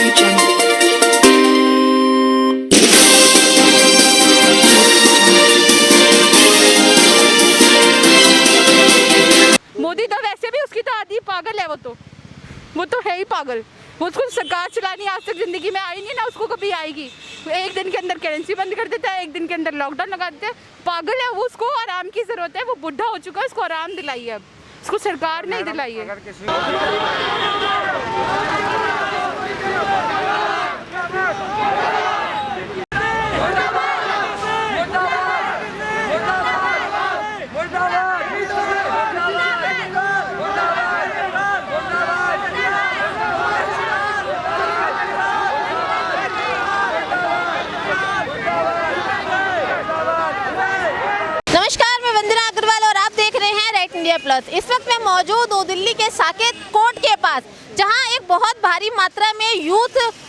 मोदी तो वैसे भी उसकी तो आदि पागल है, वो तो है ही पागल। वो उसको सरकार चलानी आज तक जिंदगी में आई नहीं ना, उसको कभी आएगी। एक दिन के अंदर करेंसी बंद कर देता है, एक दिन के अंदर लॉकडाउन लगा देता है। पागल है वो, उसको आराम की जरूरत है। वो बुढ़ा हो चुका है, उसको आराम दिलाई है, अब उसको सरकार नहीं दिलाई है। India plus. इस वक्त मैं मौजूद हूँ दिल्ली के साकेत कोर्ट के पास, जहां एक बहुत भारी मात्रा में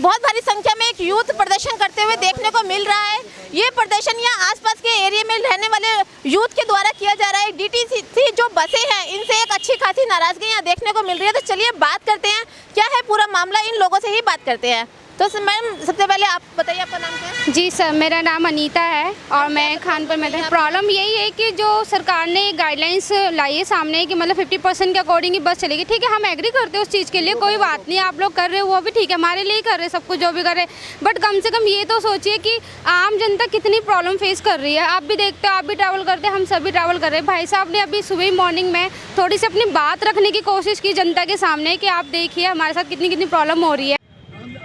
बहुत भारी संख्या में एक यूथ प्रदर्शन करते हुए देखने को मिल रहा है। ये प्रदर्शन यहाँ आसपास के एरिया में रहने वाले यूथ के द्वारा किया जा रहा है। डीटीसी जो बसें हैं, इनसे एक अच्छी खासी नाराजगी यहाँ देखने को मिल रही है। तो चलिए बात करते हैं, क्या है पूरा मामला, इन लोगों से ही बात करते हैं। तो मैम सबसे पहले आप बताइए, आपका नाम क्या है? जी सर, मेरा नाम अनीता है और मैं खानपुर में था। प्रॉब्लम यही है कि जो सरकार ने गाइडलाइंस लाई है सामने कि मतलब 50% के अकॉर्डिंग ही बस चलेगी। ठीक है, हम एग्री करते हैं उस चीज़ के लिए, कोई बात नहीं। आप लोग कर रहे हो वो भी ठीक है, हमारे लिए कर रहे हैं सब कुछ जो भी कर रहे हैं। बट कम से कम ये तो सोचिए कि आम जनता कितनी प्रॉब्लम फेस कर रही है। आप भी देखते हो, आप भी ट्रैवल करते हैं, हम सभी ट्रैवल कर रहे हैं। भाई साहब ने अभी सुबह मॉर्निंग में थोड़ी सी अपनी बात रखने की कोशिश की जनता के सामने कि आप देखिए हमारे साथ कितनी कितनी प्रॉब्लम हो रही है।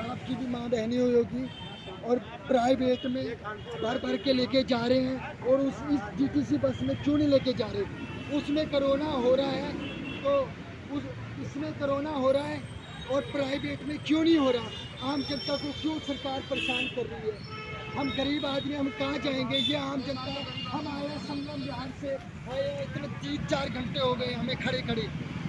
आपकी भी माँ बहनी होगी और प्राइवेट में भर के लेके जा रहे हैं, और इस डीटीसी बस में क्यों नहीं लेके जा रहे? उसमें कोरोना हो रहा है, तो इसमें कोरोना हो रहा है और प्राइवेट में क्यों नहीं हो रहा? आम जनता को क्यों सरकार परेशान कर रही है? हम गरीब आदमी, हम कहाँ जाएंगे? ये आम जनता, हम आए संगम बिहार से, इतने 3-4 घंटे हो गए हमें खड़े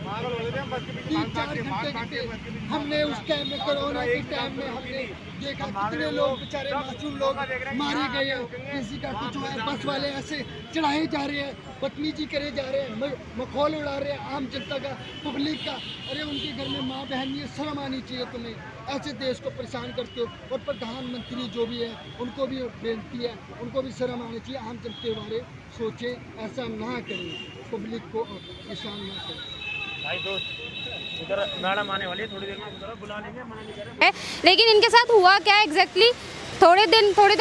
3-4 घंटे हमने उस टाइम में, कोरोना के टाइम में हमने देखा कितने लोग बेचारे मासूम लोग मारे गए हैं। किसी का कुछ हुआ है, बस वाले ऐसे चढ़ाए जा रहे हैं, बदतमीजी करे जा रहे हैं, मखौल उड़ा रहे हैं आम जनता का, पब्लिक का। अरे उनके घर में माँ बहन नहीं है, शर्म आनी चाहिए तुम्हें, ऐसे देश को परेशान करते हो। और प्रधानमंत्री जो भी है उनको भी बेनती है, उनको भी शर्म आनी चाहिए। आम जनता के बारे सोचें, ऐसा ना करें, पब्लिक को परेशान ना करें। भाई दोस्त उधर मैडम आने वाली है, थोड़ी देर में उधर बुला लेंगे, मना नहीं कर रहे। लेकिन इनके साथ हुआ क्या एग्जैक्टली? थोड़े टाइम खड़े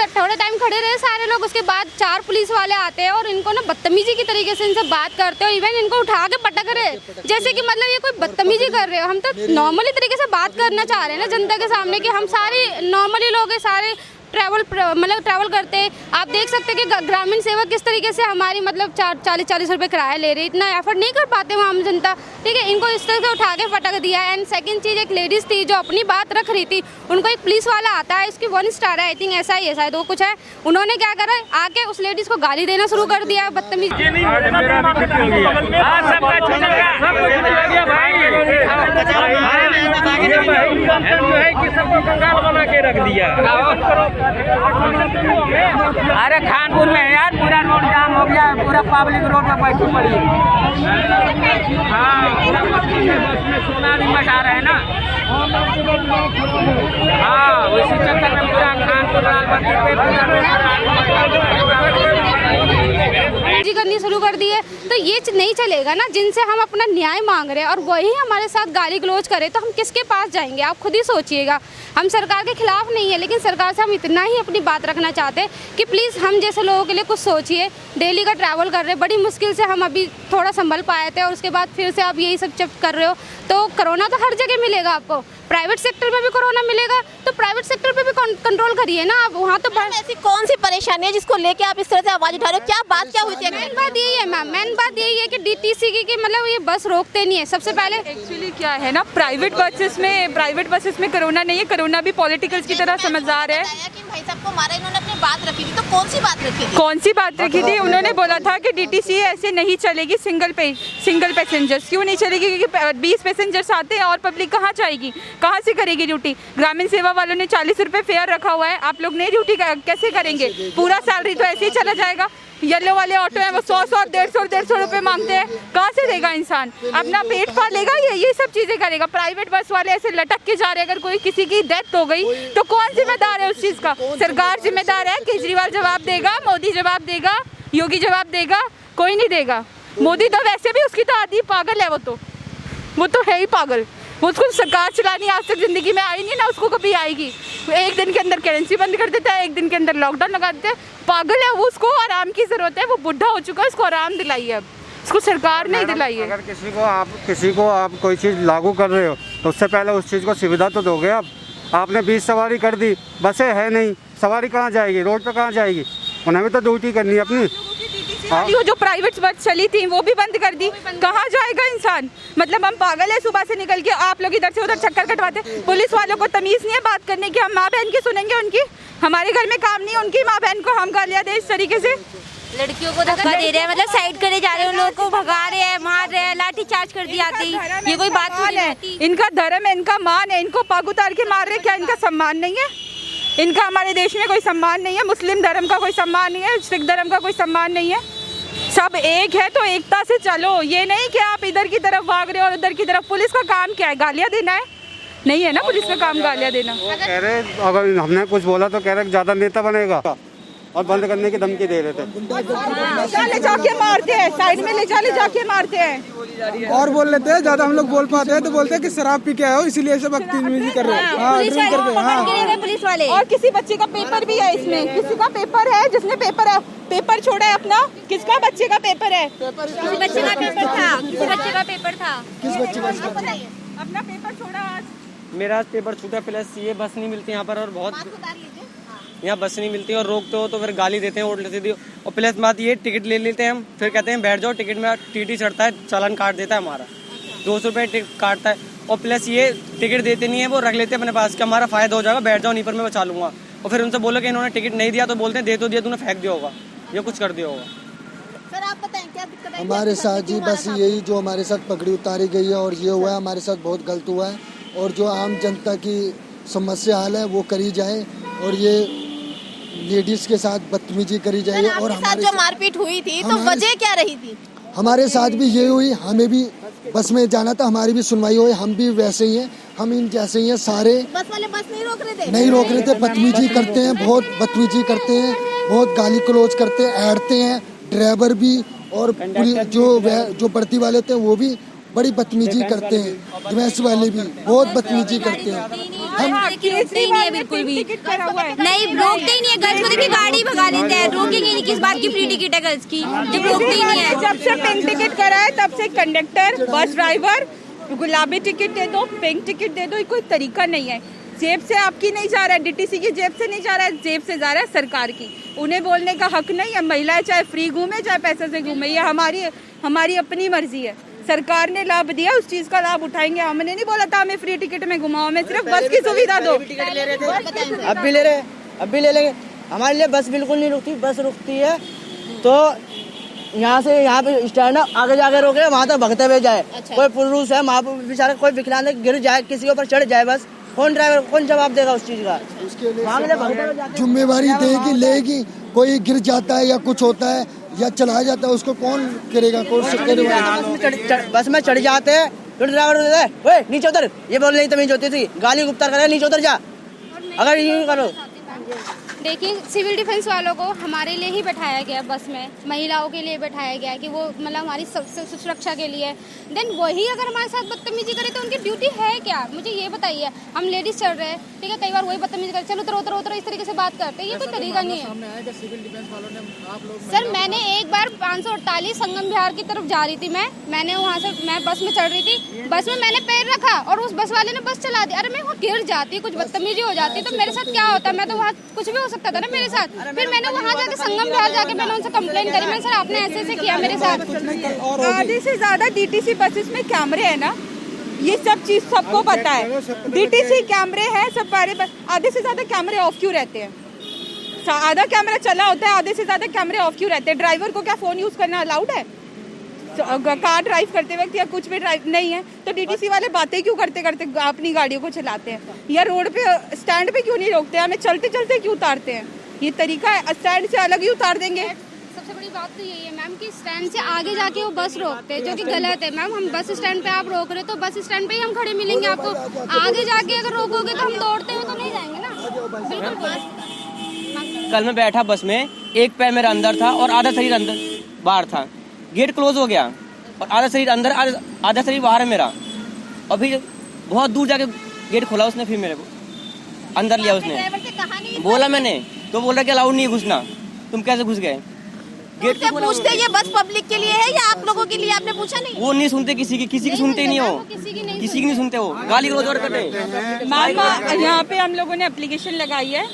रहे सारे लोग, उसके बाद 4 पुलिस वाले आते हैं और इनको ना बदतमीजी की तरीके से इनसे बात करते हो। इवन इनको उठा के पटक रहे, जैसे कि मतलब ये कोई बदतमीजी कर रहे हो। हम तो नॉर्मली तरीके से बात करना चाह रहे हैं ना जनता के सामने कि हम सारे नॉर्मली लोग हैं, सारे ट्रैवल करते हैं। आप देख सकते हैं कि ग्रामीण सेवा किस तरीके से हमारी मतलब 40 रुपये किराया ले रही, इतना एफर्ट नहीं कर पाते वहाँ हम जनता। ठीक है, इनको इस तरह से उठा के फटक दिया। एंड सेकंड चीज़, एक लेडीज़ थी जो अपनी बात रख रही थी, उनको एक पुलिस वाला आता है, इसकी 1 स्टार है, आई थिंक ऐसा ही है शायद वो कुछ है। उन्होंने क्या करा, आके उस लेडीज़ को गाली देना शुरू कर दिया, बदतमीजी। अरे खानपुर में है यार, पूरा रोड जाम हो गया, पूरा पब्लिक रोड में बैठी पड़ी है। हाँ, बस में सोना भी मचा रहे हैं ना। हाँ, उसी चक्कर में पूरा खानपुर लालबत्ती पे जी करनी शुरू कर दी है। तो ये नहीं चलेगा ना, जिनसे हम अपना न्याय मांग रहे हैं और वही हमारे साथ गाली गलौज करे तो हम किसके पास जाएंगे? आप खुद ही सोचिएगा। हम सरकार के खिलाफ नहीं है, लेकिन सरकार से हम इतना ही अपनी बात रखना चाहते हैं कि प्लीज़ हम जैसे लोगों के लिए कुछ सोचिए। डेली का ट्रैवल कर रहे हैं, बड़ी मुश्किल से हम अभी थोड़ा संभल पाए थे और उसके बाद फिर से आप यही सब कर रहे हो। तो कोरोना तो हर जगह मिलेगा आपको, प्राइवेट सेक्टर में भी कोरोना मिलेगा, तो प्राइवेट सेक्टर पे भी कंट्रोल करिए ना आप। वहाँ तो ऐसी कौन सी परेशानी है जिसको लेके आप इस तरह से आवाज उठा रहे हो? क्या बात क्या हुई थी? मेन बात यही है मैम, मेन बात यही है कि डीटीसी की मतलब ये बस रोकते नहीं है। सबसे पहले एक्चुअली क्या है ना, प्राइवेट बसेस में कोरोना नहीं है, कोरोना भी पॉलिटिकल्स की तरह समझदार है। भाई साहब को मारा, इन्होंने अपनी बात रखी थी, तो कौन सी बात रखी थी? कौन सी बात रखी थी? उन्होंने बोला था कि डीटीसी ऐसे नहीं चलेगी, सिंगल पैसेंजर्स। क्यों नहीं चलेगी? क्योंकि 20 पैसेंजर्स आते हैं और पब्लिक कहाँ जाएगी, कहाँ से करेगी ड्यूटी? ग्रामीण सेवा वालों ने 40 रुपये फेयर रखा हुआ है, आप लोग नई ड्यूटी कैसे करेंगे? पूरा सैलरी तो ऐसे ही चला जाएगा। येलो वाले ऑटो हैं वो 100 150 रुपए मांगते हैं। कहाँ से देगा इंसान? अपना पेट पालेगा ये सब चीज़ें करेगा। प्राइवेट बस वाले ऐसे लटक के जा रहे हैं। अगर कोई किसी की डेथ हो गई तो कौन जिम्मेदार है उस चीज़ का? सरकार जिम्मेदार है। केजरीवाल जवाब देगा, मोदी जवाब देगा, योगी जवाब देगा? कोई नहीं देगा। मोदी तो वैसे भी उसकी तो आदि पागल है। वो तो है ही पागल। वो उसको सरकार चलानी आज तक ज़िंदगी में आई नहीं, ना उसको कभी आएगी। एक दिन के अंदर करेंसी बंद कर देता है, एक दिन के अंदर लॉकडाउन लगा देते हैं। पागल है वो, उसको आराम की ज़रूरत है। वो बुढ़ा हो चुका है, उसको आराम दिलाई है। अब उसको सरकार नहीं दिलाई है। अगर किसी को आप कोई चीज़ लागू कर रहे हो तो उससे पहले उस चीज़ को सुविधा तो दोगे। अब आपने 20 सवारी कर दी, बसें है नहीं, सवारी कहाँ जाएगी? रोड पे कहाँ जाएगी? उन्हें भी तो ड्यूटी करनी है अपनी। वो जो प्राइवेट बस चली थी वो भी बंद कर दी। कहाँ जाएगा इंसान? मतलब हम पागल है, सुबह से निकल के आप लोग इधर से उधर चक्कर कटवाते। पुलिस वालों को तमीज़ नहीं है बात करने की। हम माँ बहन की सुनेंगे उनकी? हमारे घर में काम नहीं है उनकी माँ बहन को हम गालियाँ दें इस तरीके से? लड़कियों को धक्का दे रहे हैं, मतलब साइड करे जा रहे हैं, उन लोगों को भगा रहे हैं, मार रहे हैं, लाठी चार्ज कर दी जाती। ये कोई बात नहीं है। इनका धर्म है, इनका मान है, इनको पग उतार के मार रहे। क्या इनका सम्मान नहीं है? इनका हमारे देश में कोई सम्मान नहीं है। मुस्लिम धर्म का कोई सम्मान नहीं है, सिख धर्म का कोई सम्मान नहीं है। सब एक है तो एकता से चलो। ये नहीं कि आप इधर की तरफ भाग रहे हो और उधर की तरफ। पुलिस का काम क्या है? गालियाँ देना है? नहीं है ना पुलिस का काम गालियाँ देना। कह रहे अगर हमने कुछ बोला तो कह रहे ज़्यादा नेता बनेगा और बंद करने की धमकी दे रहे थे। ले जाके मारते हैं, साइड में ले जाके मारते हैं और बोल लेते हैं। ज्यादा हम लोग बोल पाते हैं तो बोलते हैं कि शराब पी के आए हो इसलिए ऐसे बदतमीजी कर रहे हैं। पुलिस वाले और किसी बच्चे का पेपर भी है इसमें। किसी का पेपर है जिसने पेपर छोड़ा है अपना। किसका बच्चे का पेपर है? किसी बच्चे का पेपर था, किसी बच्चे का पेपर था। किस बच्चे का? अपना पेपर छोड़ा आज। मेरा आज पेपर छूटा, प्लस ये बस नहीं मिलती यहाँ पर और बहुत यहाँ बस नहीं मिलती और रोकते हो तो फिर गाली देते हैं, वोट लेते दी। और प्लस बात ये टिकट ले लेते हैं हम, फिर कहते हैं बैठ जाओ। टिकट में टीटी चढ़ता है, चालान काट देता है हमारा 200 रुपये टिकट काटता है। और प्लस ये टिकट देते नहीं है, वो रख लेते हैं अपने पास कि हमारा फ़ायदा हो जाएगा, बैठ जाओ नहीं पर मैं बचा लूँगा। और फिर उनसे बोलो कि इन्होंने टिकट नहीं दिया तो बोलते हैं दे तो दिया, तूने फेंक दिया होगा या कुछ कर दिया होगा। सर आप बताएं क्या दिक्कत है? हमारे साथ जी बस यही जो हमारे साथ पगड़ी उतारी गई है और ये हुआ है हमारे साथ बहुत गलत हुआ है। और जो आम जनता की समस्या हाल है वो करी जाए और ये लेडीज के साथ बदतमीजी करी जाए। और हमारे साथ जो मारपीट हुई थी तो वजह क्या रही थी? हमारे साथ भी ये हुई। हमें भी बस में जाना था, हमारी भी सुनवाई हुई। हम भी वैसे ही हैं, हम इन जैसे ही हैं सारे। बस वाले बस नहीं रोक रहे थे? नहीं रोक रहे थे, बदतमीजी करते हैं, बहुत बदतमीजी करते हैं, बहुत गाली गलौज करते हैं, ऐडते हैं। ड्राइवर भी और जो बढ़ती वाले थे वो भी बड़ी बदतमीजी करते हैं। गैस वाले भी बहुत बदतमीजी करते हैं। हम रोकते ही नहीं है बिल्कुल भी, नहीं रोकते ही नहीं है। गर्ल्स को देखिए गाड़ी भगा लेते हैं, रोकेंगे नहीं। किस बात की फ्री टिकट है गर्ल्स की जब रोकते ही नहीं है? जब से पिंक टिकट करा है तब से कंडक्टर, बस ड्राइवर गुलाबी टिकट दे दो, पिंक टिकट दे दो। ये कोई तरीका नहीं है। जेब से आपकी नहीं जा रहा है, डीटीसी की जेब से नहीं जा रहा है, जेब से जा रहा है सरकार की। उन्हें बोलने का हक नहीं है। महिलाएं चाहे फ्री घूमे चाहे पैसे से घूमे, ये हमारी अपनी मर्जी है। सरकार ने लाभ दिया, उस चीज का लाभ उठाएंगे। हमने नहीं बोला था हमें फ्री टिकट में घुमाओ, हमें सिर्फ बस की सुविधा दो। अब भी ले रहे, अब भी ले लेंगे। हमारे लिए बस बिल्कुल नहीं रुकती। बस रुकती है तो यहाँ से यहाँ पे स्टैंड आगे जाके रोके, वहाँ तक भगते हुए जाए। कोई पुरुष है वहाँ पर बेचारा, कोई विकलांग गिर जाए, किसी के ऊपर चढ़ जाए, बस कौन ड्राइवर कौन जवाब देगा उस चीज का? जिम्मेवारी देगी लेगी। कोई गिर जाता है या कुछ होता है या चला जाता है, उसको कौन करेगा? बस में चढ़ जाते हैं तो ड्राइवर नीचे उतर, ये बोल नहीं तमीज होती थी, गाली गुप्ता करे नीचे उतर जा। अगर यूँ करो देखिए सिविल डिफेंस वालों को हमारे लिए ही बैठाया गया बस में, महिलाओं के लिए बैठाया गया कि वो मतलब हमारी सुरक्षा के लिए। देन वही अगर हमारे साथ बदतमीजी करे तो उनकी ड्यूटी है क्या? मुझे ये बताइए। हम लेडीज चढ़ रहे हैं, ठीक है, कई बार वही बदतमीजी करे, चलो उतर उतर उतर, इस तरीके से बात करते हैं। ये कोई तरीका नहीं है। सर मैंने एक बार 548 संगम बिहार की तरफ जा रही थी, मैंने वहाँ से मैं बस में चढ़ रही थी, बस में मैंने पैर रखा और उस बस वाले ने बस चला दी। अरे मैं वहाँ गिर जाती, कुछ बदतमीजी हो जाती तो मेरे साथ क्या होता? मैं तो वहाँ कुछ भी हो सकता था ना मेरे साथ। फिर मैंने वहाँ जाके संगम बिहार जाके मैंने उनसे कंप्लेंट करी, मैंने सर आपने ऐसे ऐसे किया मेरे साथ। आधे से ज्यादा डीटीसी बसेस में कैमरे है ना, ये सब चीज सबको पता है। डीटीसी कैमरे हैं सब बारे, आधे से ज्यादा कैमरे ऑफ क्यों रहते हैं? आधा कैमरा चला होता है, आधे से ज्यादा कैमरे ऑफ क्यों रहते हैं? ड्राइवर को क्या फोन यूज करना अलाउड है? कार ड्राइव करते वक्त या कुछ भी ड्राइव नहीं है तो डीटीसी वाले बातें क्यों करते करते अपनी गाड़ियों को चलाते हैं? या रोड पे स्टैंड पे क्यों नहीं रोकते? हमें चलते चलते क्यों उतारते हैं? ये तरीका है, स्टैंड से अलग ही उतार देंगे। सबसे बड़ी बात तो यही है मैम कि स्टैंड से आगे जाके वो बस रोकते हैं, जो कि गलत है मैम। हम बस स्टैंड पे आप रोक रहे तो बस स्टैंड पे ही हम खड़े मिलेंगे आपको। आगे जाके अगर रोकोगे तो हम दौड़ते हुए तो नहीं जाएंगे ना। बिल्कुल। कल मैं बैठा बस में, एक पैर मेरा अंदर था और आधा शरीर अंदर बाहर था। गेट क्लोज हो गया और आधा शरीर अंदर, आधा शरीर बाहर है मेरा। और फिर बहुत दूर जाके गेट खोला उसने, फिर मेरे को अंदर लिया उसने। बोला मैंने तो बोल रहा कि अलाउड नहीं घुसना। तुम कैसे घुस गए? गेट से पूछते ये बस पब्लिक के लिए है या आप लोगों के लिए, आपने पूछा नहीं? वो नहीं सुनते किसी की सुनते ही नहीं हो, किसी की नहीं सुनते हो, गाली गलौज और करते। मैम यहाँ पे हम लोगों ने एप्लीकेशन लगाई है,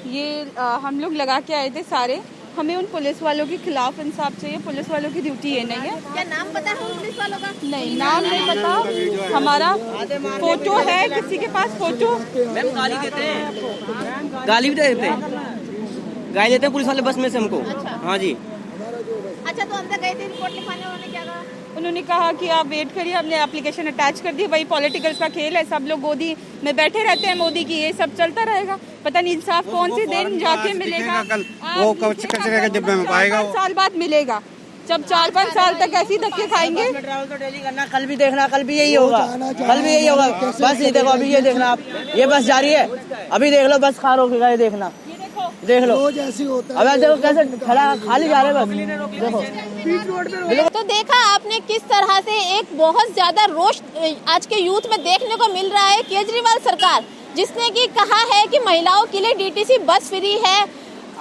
ये हम लोग लगा के आए थे सारे। हमें उन पुलिस वालों के खिलाफ इंसाफ चाहिए, पुलिस वालों की ड्यूटी ये नहीं है। क्या नाम पता है उन पुलिस वालों का? नहीं, नाम नहीं पता। हमारा फोटो है, किसी के पास फोटो। मैम गाली देते हैं, गाली भी देते हैं, गाली देते हैं पुलिस वाले बस में से हमको। हाँ जी। अच्छा, तो अंदर गए थे रिपोर्ट लिखवाने, उन्होंने क्या कहा? उन्होंने कहा कि आप वेट करिए, हमने एप्लीकेशन अटैच कर दी। वही पॉलिटिकल का खेल है, सब लोग गोदी में बैठे रहते हैं, मोदी की ये सब चलता रहेगा। पता नहीं इंसाफ कौन सी दिन जाके मिलेगा। वो कचरे के डिब्बे में पाएगा, 4 साल बाद मिलेगा। जब 4-5 साल तक ऐसी धक्के खाएंगे। ट्रैवल तो डेली करना, कल भी देखना, कल भी यही होगा, कल भी यही होगा। बस ये देखो, अभी ये देखना आप, ये बस जा रही है, अभी देख लो बस खार होगा, ये देखना, देख लो रोज ऐसी होता है। अब देखो कैसे खड़ा खाली जा रहे बस, देखो। तो देखा आपने किस तरह से एक बहुत ज्यादा रोष आज के यूथ में देखने को मिल रहा है। केजरीवाल सरकार जिसने कि कहा है कि महिलाओं के लिए डीटीसी बस फ्री है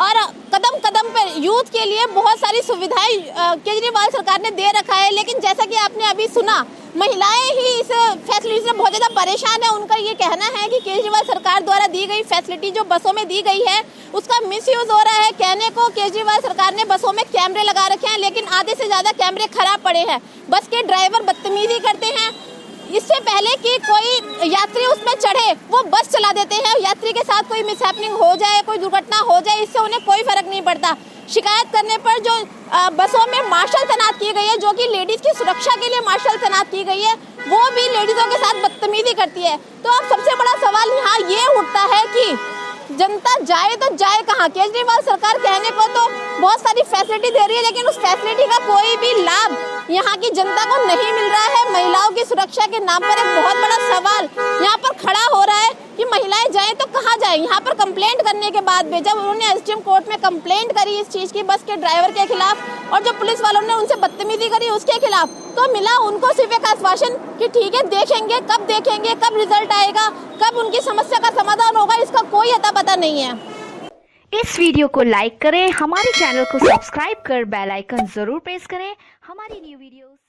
और कदम कदम पर यूथ के लिए बहुत सारी सुविधाएं केजरीवाल सरकार ने दे रखा है, लेकिन जैसा कि आपने अभी सुना, महिलाएं ही इस फैसिलिटी से बहुत ज़्यादा परेशान है। उनका ये कहना है कि केजरीवाल सरकार द्वारा दी गई फैसिलिटी जो बसों में दी गई है उसका मिसयूज हो रहा है। कहने को केजरीवाल सरकार ने बसों में कैमरे लगा रखे हैं, लेकिन आधे से ज़्यादा कैमरे खराब पड़े हैं। बस के ड्राइवर बदतमीजी करते हैं। इससे पहले कि कोई यात्री उसमें चढ़े वो बस चला देते हैं। यात्री के साथ कोई मिसहैपनिंग हो जाए, कोई दुर्घटना हो जाए, इससे उन्हें कोई फर्क नहीं पड़ता। शिकायत करने पर जो बसों में मार्शल तैनात की गई है, जो कि लेडीज की सुरक्षा के लिए मार्शल तैनात की गई है, वो भी लेडीजों के साथ बदतमीजी करती है। तो अब सबसे बड़ा सवाल यहाँ ये उठता है कि जनता जाए तो जाए कहाँ? केजरीवाल सरकार कहने को तो बहुत सारी फैसिलिटी दे रही है, लेकिन उस फैसिलिटी का कोई भी लाभ यहाँ की जनता को नहीं मिल रहा है। महिलाओं की सुरक्षा के नाम पर एक बहुत बड़ा सवाल यहाँ पर खड़ा हो रहा है कि महिलाएं जाएं तो कहाँ जाएं। यहाँ पर कंप्लेंट करने के बाद भी जब उन्होंने एसडीएम कोर्ट में कंप्लेंट करी इस चीज़ की, बस के ड्राइवर के खिलाफ, और जो पुलिस वालों ने उनसे बदतमीजी करी उसके खिलाफ, तो मिला उनको सिर्फ एक आश्वासन कि ठीक है देखेंगे, कब रिजल्ट आएगा, कब उनकी समस्या का समाधान होगा, इसका कोई अता पता नहीं है। इस वीडियो को लाइक करें, हमारे चैनल को सब्सक्राइब कर बेल आइकन जरूर प्रेस करें हमारी न्यू वीडियो